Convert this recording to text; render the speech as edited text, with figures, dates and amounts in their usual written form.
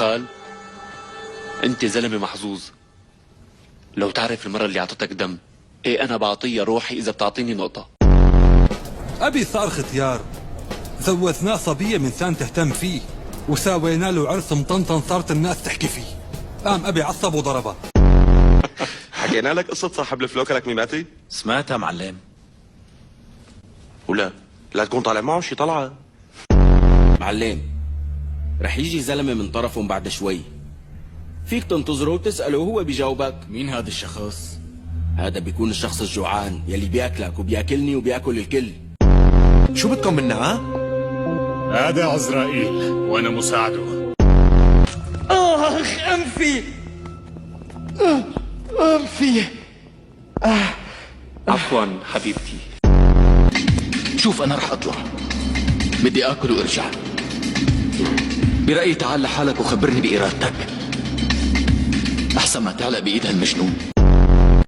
خال، انت زلمة محظوظ. لو تعرف المرة اللي اعطتك دم، ايه انا بعطيها روحي اذا بتعطيني نقطة. أبي صار ختيار، زوجناه صبية من ثان تهتم فيه، وساوينا له عرس مطنطن صارت الناس تحكي فيه. قام أبي عصب وضربه. حكينا لك قصة صاحب الفلوكة الكميماتي؟ سمعتها معلم. ولا لا تكون طالع معه شي طلعة. معلم، رح يجي زلمة من طرفهم بعد شوي، فيك تنتظره وتسأله وهو بيجاوبك. مين هذا الشخص؟ هذا بيكون الشخص الجوعان يلي بياكلك وبياكلني وبياكل الكل. شو بدكم منا ها؟ هذا عزرائيل وانا مساعده. أنفي أنفي. عفوا حبيبتي. شوف أنا رح أطلع، بدي آكل وأرجع. برأيي تعال لحالك وخبرني بإرادتك، أحسن ما تعلق بإيد هالمجنون.